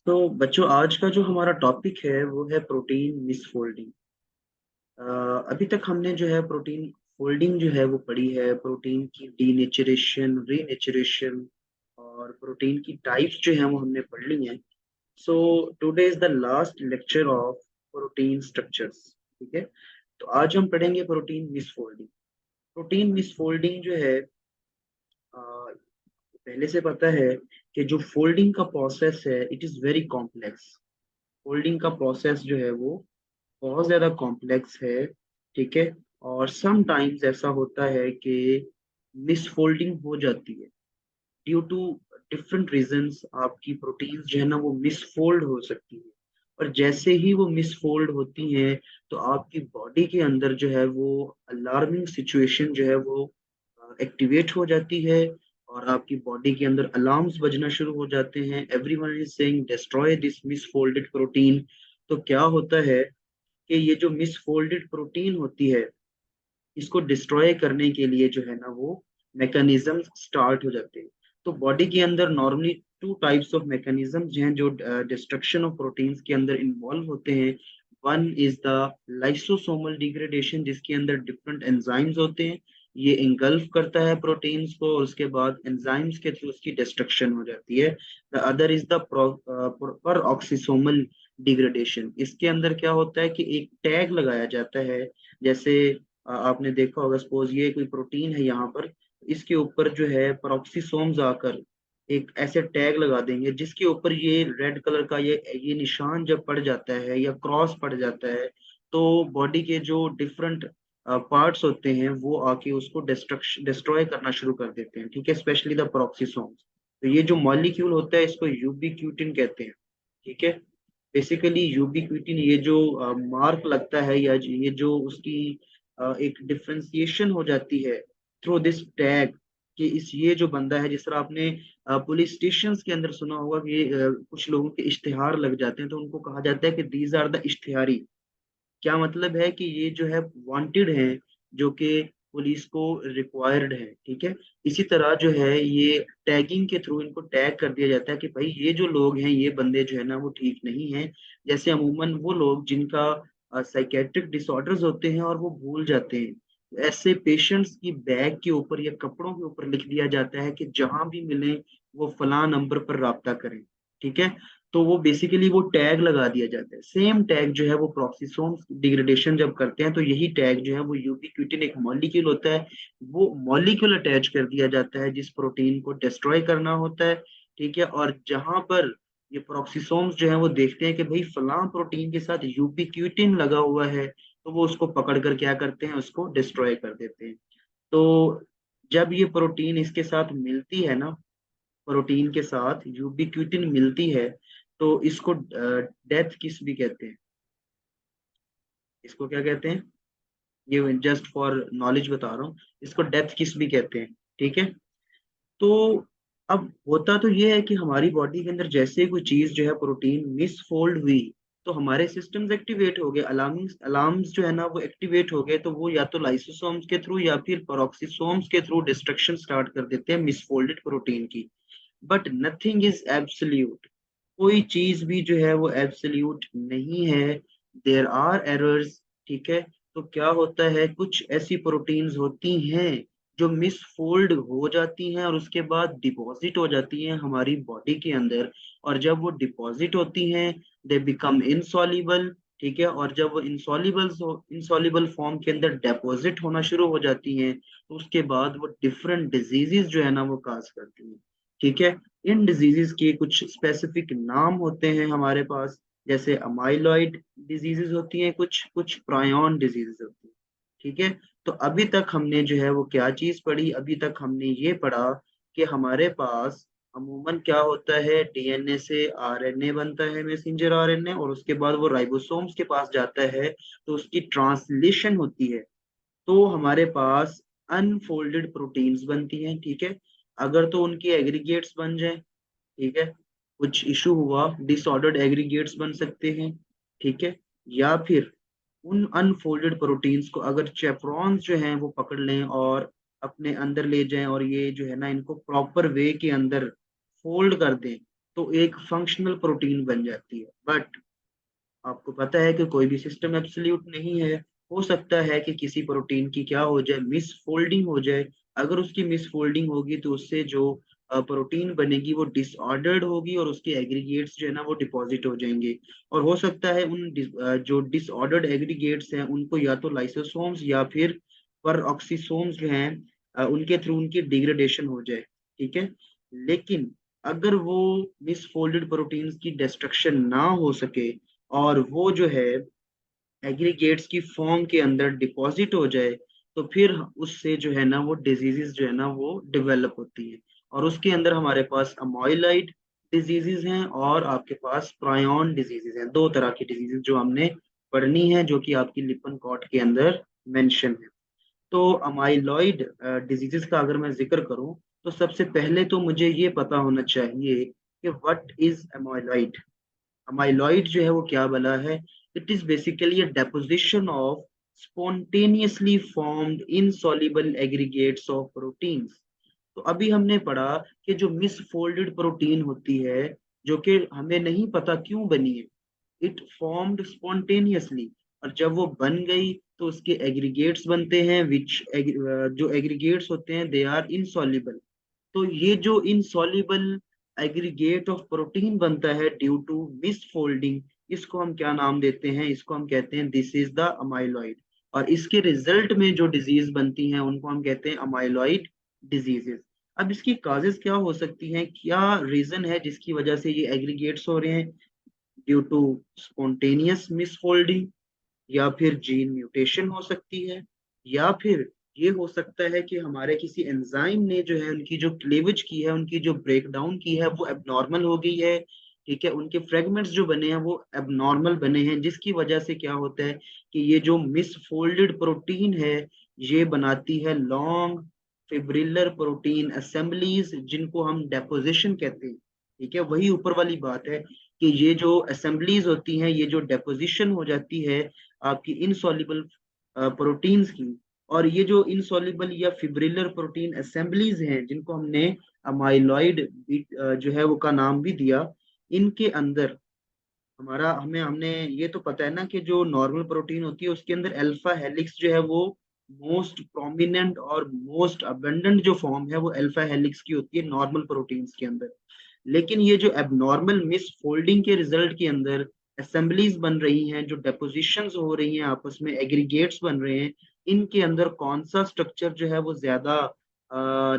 तो बच्चों, आज का जो हमारा टॉपिक है वो है प्रोटीन मिसफोल्डिंग। अभी तक हमने जो है प्रोटीन फोल्डिंग जो है वो पढ़ी है, प्रोटीन की डीनेचरेशन, रीनेचरेशन और प्रोटीन की टाइप्स जो है वो हमने पढ़ ली हैं। So today is the last lecture of protein structures. ठीक है, तो आज हम पढ़ेंगे प्रोटीन मिसफोल्डिंग। प्रोटीन मिसफोल्डिंग जो है, पहले से पता है कि जो फोल्डिंग का प्रोसेस है it is very complex. Folding का प्रोसेस जो है वो बहुत ज्यादा कॉम्प्लेक्स है। ठीक है, और समटाइम्स ऐसा होता है कि मिसफोल्डिंग हो जाती है ड्यू टू डिफरेंट रीजंस। आपकी प्रोटीन्स जो है ना वो मिसफोल्ड हो सकती है, और जैसे ही वो मिसफोल्ड होती हैं तो आपकी बॉडी के अंदर जो है वो अलार्मिंग सिचुएशन जो है वो एक्टिवेट हो जाती है, और आपकी बॉडी के अंदर अलार्म्स बजना शुरू हो जाते हैं। Everyone is saying destroy this misfolded protein. तो क्या होता है कि ये जो मिसफोल्डेड प्रोटीन होती है इसको डिस्ट्रॉय करने के लिए जो है ना वो मैकेनिज्म स्टार्ट हो जाते हैं। तो बॉडी के अंदर normally two types of mechanisms हैं जो डिस्ट्रक्शन ऑफ प्रोटीन्स के अंदर इन्वॉल्व होते हैं। One is the lysosomal degradation, जिसके अंदर डिफरेंट एंजाइम्स होते हैं। ये इंगल्फ करता है प्रोटीन्स को और उसके बाद एंजाइम्स के थ्रू उसकी डिस्ट्रक्शन हो जाती है। द अदर इज द पर ऑक्सीसोमल डिग्रेडेशन। इसके अंदर क्या होता है कि एक टैग लगाया जाता है। जैसे आपने देखा होगा, सपोज ये कोई प्रोटीन है यहाँ पर, इसके ऊपर जो है पेरोक्सिसोम्स आकर एक ऐसे टैग लगा देंगे जिसके ऊपर ये रेड कलर का ये निशान जब पड़ जाता है या क्रॉस पड़ जाता है, तो बॉडी के जो डिफरेंट पार्ट्स होते हैं वो आके उसको डिस्ट्रॉय करना शुरू कर देते हैं। ठीक है, स्पेशली द पेरोक्सिसोम्स। तो ये जो मॉलिक्यूल होता है इसको यूबिक्यूटिन कहते हैं। ठीक है, बेसिकली यूबिक्विटिन, ये जो मार्क लगता है या ये जो उसकी एक डिफ्रेंसिएशन हो जाती है थ्रू दिस टैग, कि इस ये जो बंदा है, जिस तरह आपने पुलिस स्टेशन के अंदर सुना होगा कि कुछ लोगों के इश्तिहार लग जाते हैं तो उनको कहा जाता है कि दीज आर द इश्तिहारी। क्या मतलब है कि ये जो है वांटेड है, जो कि पुलिस को रिक्वायर्ड है। ठीक है, इसी तरह जो है ये टैगिंग के थ्रू इनको टैग कर दिया जाता है कि भाई ये जो लोग हैं, ये बंदे जो है ना वो ठीक नहीं है। जैसे अमूमन वो लोग जिनका साइकेट्रिक डिसऑर्डर्स होते हैं और वो भूल जाते हैं, ऐसे पेशेंट्स की बैग के ऊपर या कपड़ों के ऊपर लिख दिया जाता है कि जहां भी मिले वो फलां नंबर पर राब्ता करें। ठीक है, तो वो बेसिकली वो टैग लगा दिया जाता है। सेम टैग जो है वो प्रोक्सिसोम डिग्रेडेशन जब करते हैं तो यही टैग जो है वो यूबिक्विटिन एक मॉलिक्यूल होता है, वो मॉलिक्यूल अटैच कर दिया जाता है जिस प्रोटीन को डिस्ट्रॉय करना होता है। ठीक है, और जहां पर ये प्रोक्सिसोम्स जो है वो देखते हैं कि भाई फलां प्रोटीन के साथ यूबिक्विटिन लगा हुआ है, तो वो उसको पकड़ कर क्या करते हैं, उसको डिस्ट्रॉय कर देते हैं। तो जब ये प्रोटीन इसके साथ मिलती है ना, प्रोटीन के साथ यूबिक्विटिन मिलती है, तो इसको डेथ किस भी कहते हैं। इसको क्या कहते हैं, ये जस्ट फॉर नॉलेज बता रहा हूँ, इसको डेथ किस भी कहते हैं। ठीक है, तो अब होता तो ये है कि हमारी बॉडी के अंदर जैसे ही कोई चीज जो है प्रोटीन मिसफोल्ड हुई तो हमारे सिस्टम्स एक्टिवेट हो गए, अलार्म्स अलार्म्स जो है ना वो एक्टिवेट हो गए, तो वो या तो लाइसोसोम्स के थ्रू या फिर पेरोक्सिसोम्स के थ्रू डिस्ट्रक्शन स्टार्ट कर देते हैं मिसफोल्डेड प्रोटीन की। But nothing is absolute. कोई चीज भी जो है वो एब्सोल्यूट नहीं है, देयर आर एरर्स। ठीक है, तो क्या होता है, कुछ ऐसी प्रोटीन्स होती हैं जो मिसफोल्ड हो जाती हैं और उसके बाद डिपॉजिट हो जाती हैं हमारी बॉडी के अंदर, और जब वो डिपॉजिट होती हैं दे बिकम इनसॉल्युबल। ठीक है, और जब वो इंसॉल्युबल फॉर्म के अंदर डेपोजिट होना शुरू हो जाती हैं तो उसके बाद वो डिफरेंट डिजीजेस जो है ना वो काज करती हैं। ठीक है, इन डिजीजेस के कुछ स्पेसिफिक नाम होते हैं हमारे पास, जैसे अमाइलॉइड डिजीजेस होती हैं, कुछ कुछ प्रायोन डिजीजेस होती हैं। ठीक है, तो अभी तक हमने जो है वो क्या चीज पढ़ी, अभी तक हमने ये पढ़ा कि हमारे पास अमूमन क्या होता है, डीएनए से आरएनए बनता है, मैसेंजर आरएनए, और उसके बाद वो राइबोसोम्स के पास जाता है तो उसकी ट्रांसलेशन होती है, तो हमारे पास अनफोल्डेड प्रोटीन्स बनती हैं। ठीक है, अगर तो उनकी एग्रीगेट्स बन जाए, ठीक है, कुछ इशू हुआ डिसऑर्डर्ड एग्रीगेट्स बन सकते हैं। ठीक है, या फिर उन अनफोल्डेड प्रोटीन्स को अगर चेफ्रॉन्स जो हैं वो पकड़ लें और अपने अंदर ले जाएं और ये जो है ना इनको प्रॉपर वे के अंदर फोल्ड कर दें, तो एक फंक्शनल प्रोटीन बन जाती है। बट आपको पता है कि कोई भी सिस्टम एब्सोल्यूट नहीं है। हो सकता है कि किसी प्रोटीन की क्या हो जाए, मिस फोल्डिंग हो जाए। अगर उसकी मिस फोल्डिंग होगी तो उससे जो प्रोटीन बनेगी वो डिसऑर्डर्ड होगी और उसके एग्रीगेट्स जो है ना वो डिपॉजिट हो जाएंगे। और हो सकता है जो डिसऑर्डर्ड एग्रीगेट्स हैं उनको या तो लाइसोसोम्स या फिर पर ऑक्सीसोम्स जो हैं उनके थ्रू उनकी डिग्रेडेशन हो जाए। ठीक है। लेकिन अगर वो मिसफोल्डेड प्रोटीन्स की डिस्ट्रक्शन ना हो सके और वो जो है एग्रीगेट्स की फॉर्म के अंदर डिपॉजिट हो जाए, तो फिर उससे जो है ना वो डिजीजेस जो है ना वो डेवलप होती है। और उसके अंदर हमारे पास अमोइलाइड डिजीजेस हैं और आपके पास प्रायोन डिजीजेस हैं। दो तरह की डिजीजेस जो हमने पढ़नी है, जो कि आपकी लिपन कॉट के अंदर मेंशन है। तो अमाइलॉइड डिजीजेस का अगर मैं जिक्र करूं, तो सबसे पहले तो मुझे ये पता होना चाहिए कि व्हाट इज अमाइलॉइड। अमाइलॉइड जो है वो क्या बला है? It is basically a deposition of spontaneously formed insoluble aggregates of proteins। तो अभी हमने पढ़ा कि जो मिसफोल्डेड प्रोटीन होती है, जो कि हमें नहीं पता क्यों बनी है, इट फॉर्म्ड स्पॉन्टेनियसली, और जब वो बन गई तो उसके एग्रीगेट्स बनते हैं विच जो एग्रीगेट्स होते हैं दे आर इनसॉल्युबल। तो ये जो इनसॉल्युबल एग्रीगेट ऑफ प्रोटीन बनता है ड्यू टू मिसफोल्डिंग, इसको हम क्या नाम देते हैं? इसको हम कहते हैं दिस इज द अमाइलॉइड। और इसके रिजल्ट में जो डिजीज बनती हैं उनको हम कहते हैं अमाइलॉइड डिजीजेस। अब इसकी काजेस क्या हो सकती हैं, क्या रीजन है जिसकी वजह से ये एग्रीगेट्स हो रहे हैं? ड्यू टू स्पॉन्टेनियस मिसफोल्डिंग, या फिर जीन म्यूटेशन हो सकती है, या फिर ये हो सकता है कि हमारे किसी एंजाइम ने जो है उनकी जो क्लीवेज की है, उनकी जो ब्रेक डाउन की है वो एबनॉर्मल हो गई है। ठीक है, उनके फ्रेगमेंट्स जो बने हैं वो एबनॉर्मल बने हैं, जिसकी वजह से क्या होता है कि ये जो मिसफोल्डेड प्रोटीन है ये बनाती है लॉन्ग फिब्रिलर प्रोटीन असेंबलीज, जिनको हम डेपोजिशन कहते हैं। ठीक है, वही ऊपर वाली बात है कि ये जो असेंबलीज होती हैं, ये जो डेपोजिशन हो जाती है आपकी इनसॉल्युबल प्रोटीन्स की, और ये जो इनसॉल्युबल या फिब्रिलर प्रोटीन असेंबलीज हैं जिनको हमने अमाइलॉइड जो है वो का नाम भी दिया, इनके अंदर हमारा हमें हमने ये तो पता है ना कि जो नॉर्मल प्रोटीन होती है उसके अंदर अल्फा हेलिक्स जो है वो मोस्ट प्रोमिनेंट और मोस्ट अबंडेंट जो फॉर्म है वो अल्फा हेलिक्स की होती है नॉर्मल प्रोटीन्स के अंदर। लेकिन ये जो एबनॉर्मल मिस फोल्डिंग के रिजल्ट के अंदर असेंबलीज बन रही हैं, जो डेपोजिशंस हो रही हैं, आपस में एग्रीगेट्स बन रहे हैं, इनके अंदर कौन सा स्ट्रक्चर जो है वो ज्यादा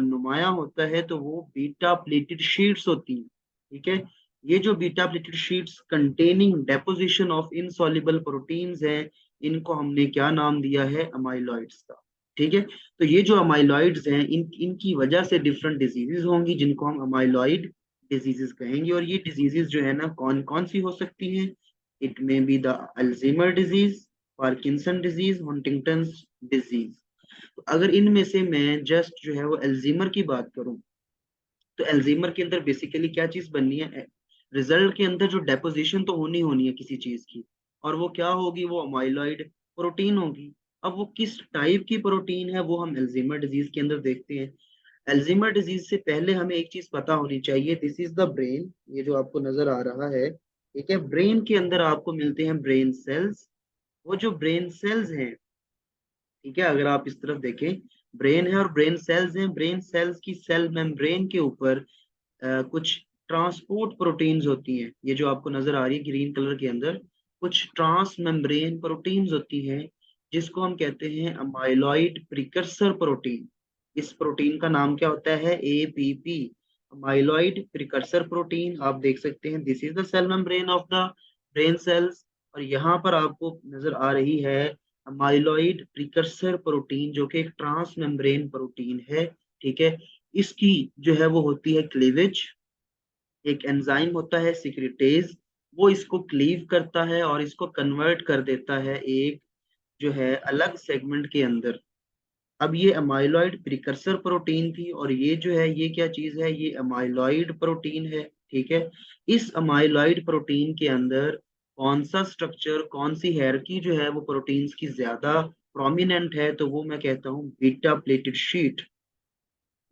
नुमाया होता है? तो वो बीटा प्लेटेड शीट्स होती हैं। ठीक है, ये जो beta pleated sheets containing deposition of insoluble proteins हैं, इनको हमने क्या नाम दिया है? अमाइलॉइड्स का। ठीक है, तो ये जो अमाइलॉइड्स हैं इनकी वजह से डिफरेंट डिजीजेस होंगी जिनको हम अमाइलॉइड डिजीजेस कहेंगे। और ये डिजीजेस जो है ना कौन कौन सी हो सकती हैं? It may be the Alzheimer disease, Parkinson disease, Huntington's disease. तो अगर इनमें से मैं जस्ट जो है वो अल्जीमर की बात करूं, तो अल्जीमर के अंदर बेसिकली क्या चीज बननी है? रिजल्ट के अंदर जो डेपोजिशन तो होनी होनी है किसी चीज की, और वो क्या होगी? वो अमाइलॉइड प्रोटीन होगी। अब वो किस टाइप की प्रोटीन है वो हम अल्जीमर डिजीज के अंदर देखते हैं। अल्जीमर डिजीज से पहले हमें एक चीज पता होनी चाहिए, दिस इज द ब्रेन। ये जो आपको नजर आ रहा है, ठीक है, ब्रेन के अंदर आपको मिलते हैं ब्रेन सेल्स। वो जो ब्रेन सेल्स हैं, ठीक है, अगर आप इस तरफ देखें, ब्रेन है और ब्रेन सेल्स हैं। ब्रेन सेल्स की सेल मेम्ब्रेन के ऊपर कुछ ट्रांसपोर्ट प्रोटीन्स होती हैं। ये जो आपको नजर आ रही है ग्रीन कलर के अंदर, कुछ ट्रांस मेम्ब्रेन प्रोटीन्स होती हैं, जिसको हम कहते हैं अमाइलॉइड प्रिकर्सर प्रोटीन। इस प्रोटीन का नाम क्या होता है? APP, amyloid precursor protein. आप देख सकते हैं this is the cell membrane of the brain cells, और यहाँ पर आपको नजर आ रही है अमाइलॉइड प्रिकर्सर प्रोटीन, जो कि एक ट्रांस मेम्ब्रेन प्रोटीन है। ठीक है, इसकी जो है वो होती है क्लीवेज। एक एंजाइम होता है सिक्रिटेज, वो इसको क्लीव करता है और इसको कन्वर्ट कर देता है एक जो है अलग सेगमेंट के अंदर। अब ये अमाइलॉइड प्रिकर्सर प्रोटीन थी, और ये जो है ये क्या चीज है? ये अमाइलॉइड प्रोटीन है। ठीक है, इस अमाइलॉइड प्रोटीन के अंदर कौन सा स्ट्रक्चर, कौन सी हायरार्की जो है वो प्रोटीन्स की ज्यादा प्रोमिनेंट है? तो वो मैं कहता हूँ beta pleated sheet.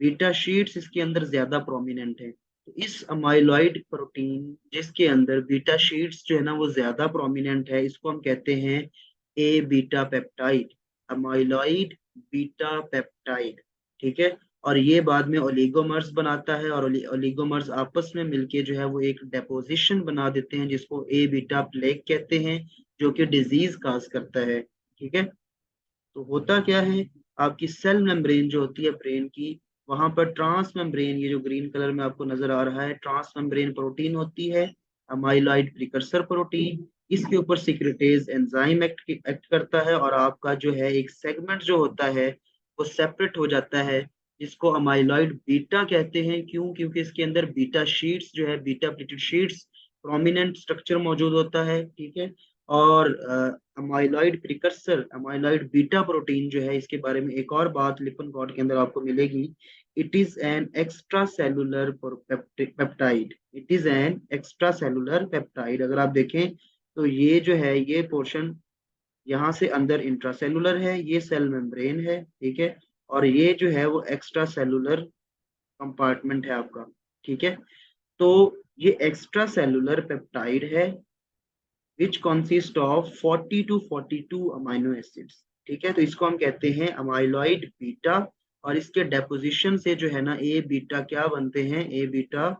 Beta sheets इसके अंदर ज्यादा प्रोमिनेंट है। तो इस अमाइलॉइड प्रोटीन जिसके अंदर बीटा शीट्स जो है ना वो ज्यादा प्रोमिनेंट है, इसको हम कहते हैं A beta peptide, amyloid beta peptide. ठीक है। और ये बाद में ओलिगोमर्स बनाता है, और ओलिगोमर्स आपस में मिलके जो है वो एक डेपोजिशन बना देते हैं जिसको ए बीटा प्लेक कहते हैं, जो कि डिजीज काज करता है। ठीक है। तो होता क्या है, आपकी सेल मेम्ब्रेन जो होती है ब्रेन की, वहां पर ट्रांस मेम्ब्रेन, ये जो ग्रीन कलर में आपको नजर आ रहा है, ट्रांस मेम्ब्रेन प्रोटीन होती है, अमाइलॉइड प्रिकर्सर प्रोटीन। इसके ऊपर सिक्रिटेज एंजाइम एक्ट करता है, और आपका जो है एक सेगमेंट जो होता है वो सेपरेट हो जाता है, जिसको अमाइलॉइड बीटा कहते हैं। क्यों? क्योंकि इसके अंदर बीटा शीट्स जो है, beta pleated sheets, prominent structure मौजूद होता है। ठीक है। और amyloid precursor, amyloid beta protein जो है, इसके बारे में एक और बात लिपन कॉड के अंदर आपको मिलेगी। It is an extra cellular peptide, it is an extra cellular peptide. अगर आप देखें तो ये जो है, ये पोर्शन यहाँ से अंदर इंट्रासेलुलर है, ये सेल मेम्ब्रेन है। ठीक है। और ये जो है वो एक्स्ट्रा सेलुलर कंपार्टमेंट है आपका। ठीक है। तो ये एक्स्ट्रा सेलुलर पेप्टाइड है विच consist of 40 to 42 amino acids. ठीक है। तो इसको हम कहते हैं अमाइलॉइड बीटा। और इसके डेपोजिशन से जो है ना ए बीटा क्या बनते हैं, ए बीटा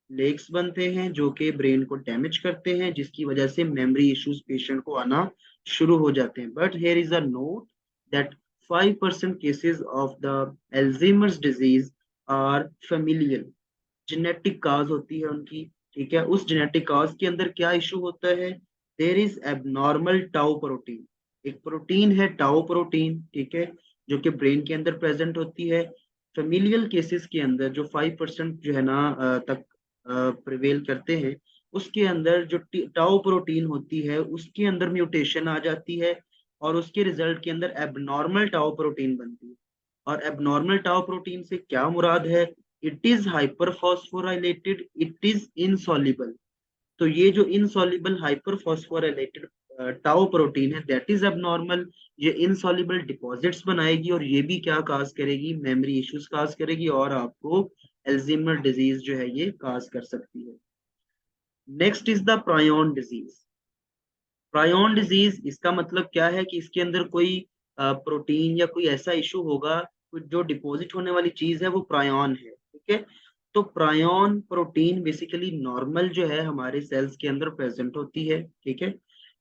लेक्स बनते हैं, जो कि ब्रेन को डैमेज करते हैं, जिसकी वजह से मेमोरी इश्यूज पेशेंट को आना शुरू हो जाते हैं। But here is a note that 5% cases of the Alzheimer's disease are familial, genetic cause होती है उनकी। ठीक है। उस जेनेटिक काज के अंदर क्या इशू होता है, there is abnormal tau protein, एक प्रोटीन है टाउ प्रोटीन। ठीक है। जो कि ब्रेन के अंदर प्रेजेंट होती है। फेमिलियल केसेस के अंदर जो 5% जो है ना तक प्रिवेल करते हैं, उसके अंदर जो टाउ प्रोटीन होती है उसके अंदर म्यूटेशन आ जाती है, और उसके रिजल्ट के अंदर एबनॉर्मल टाउ प्रोटीन बनती है। और एबनॉर्मल टाउ प्रोटीन से क्या मुराद है, it is hyperphosphorylated, it is insoluble. तो ये जो इनसॉल्युबल हाइपरफॉस्फोराइलेटेड टाउ प्रोटीन है, दैट इज एबनॉर्मल। ये इनसॉल्युबल डिपॉजिट्स बनाएगी, और ये भी क्या काज करेगी, मेमोरी इश्यूज काज करेगी, और आपको एल्जीमर डिजीज जो है ये काज कर सकती है। Next is the prion disease. Prion disease, इसका मतलब क्या है कि इसके अंदर कोई प्रोटीन या कोई ऐसा इशू होगा, जो डिपॉजिट होने वाली चीज है वो प्रायोन है। ठीक है। तो प्रायोन प्रोटीन बेसिकली नॉर्मल जो है हमारे सेल्स के अंदर प्रेजेंट होती है। ठीक है।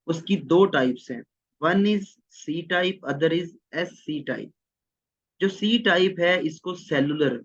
उसकी दो टाइप्स हैं, one is C type, other is S C type. जो सी टाइप है इसको सेलुलर,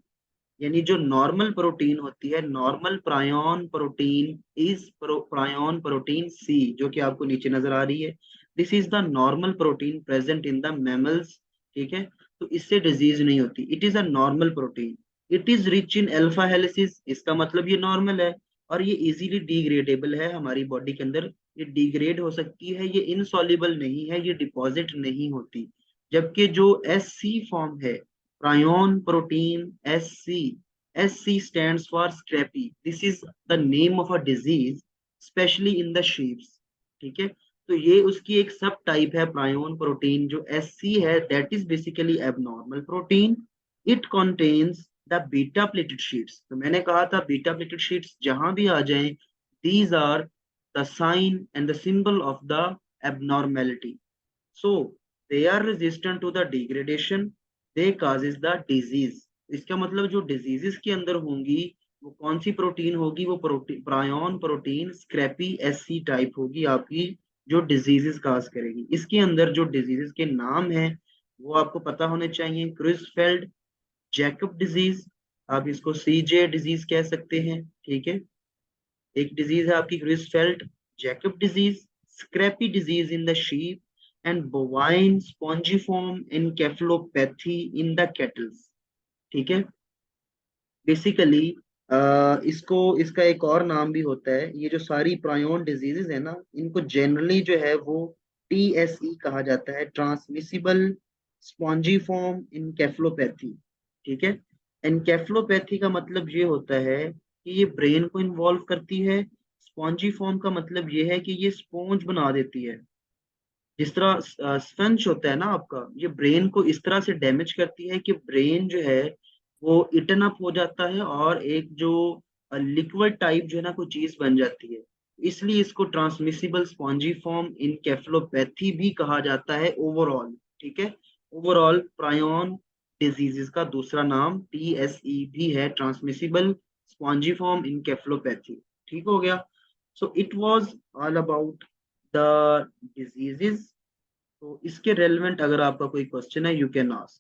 यानी जो नॉर्मल प्रोटीन होती है, normal prion protein is prion protein C, जो कि आपको नीचे नजर आ रही है। This is the normal protein present in the mammals. ठीक है। तो इससे डिजीज नहीं होती, it is a normal protein. It is rich in alpha helices, इसका मतलब ये नॉर्मल है, और ये इजीली डिग्रेडेबल है हमारी बॉडी के अंदर, ये डिग्रेड हो सकती है, ये इनसॉल्युबल नहीं है, ये डिपॉजिट नहीं होती। जबकि जो एस सी फॉर्म है, prion protein S C, SC stands for scrapie. This is the name of a disease, especially in the sheep. ठीक है। तो ये उसकी एक सब टाइप है प्रायोन प्रोटीन। जो SC है, that is basically abnormal protein. It contains the beta pleated sheets. तो मैंने कहा था बीटा प्लेटेड शीट्स जहां भी आ जाएं, these are the sign and the symbol of the abnormality. So they are resistant to the degradation, they causes the disease. इसका मतलब जो डिजीजेस के अंदर होंगी वो कौन सी प्रोटीन होगी, वो protein prion protein scrapie SC type होगी आपकी, जो डिजीजेस काज करेगी। इसके अंदर जो डिजीजेस के नाम हैं वो आपको पता होने चाहिए, क्रिसफेल्ड जैकब डिजीज, आप इसको CJ डिजीज कह सकते हैं। ठीक है। एक डिजीज है आपकी Creutzfeldt Jakob disease, scrapie disease in the sheep, and bovine spongiform encephalopathy in the cattles. ठीक है। बेसिकली इसको, इसका एक और नाम भी होता है, ये जो सारी प्रायोन डिजीजेस है ना, इनको जनरली जो है वो TSE कहा जाता है, ट्रांसमिसिबल स्पॉन्जिफॉर्म इनकेफेलोपैथी। ठीक है। एनकेफेलोपैथी का मतलब ये होता है कि ये ब्रेन को इन्वॉल्व करती है, स्पॉन्जिफॉर्म का मतलब ये है कि ये स्पॉन्ज बना देती है। जिस तरह स्पंज होता है ना आपका, ये ब्रेन को इस तरह से डैमेज करती है कि ब्रेन जो है वो इटन अप हो जाता है, और एक जो लिक्विड टाइप जो है ना कोई चीज बन जाती है, इसलिए इसको ट्रांसमिसिबल स्पॉन्जीफॉर्म इनकेफेलोपैथी भी कहा जाता है ओवरऑल। ठीक है, ओवरऑल प्रायोन डिजीजेस का दूसरा नाम TSE भी है, ट्रांसमिसिबल स्पॉन्जीफॉर्म इनकेफेलोपैथी। ठीक हो गया। So it was all about the diseases. तो इसके रेलेवेंट अगर आपका कोई क्वेश्चन है, यू कैन आस्क।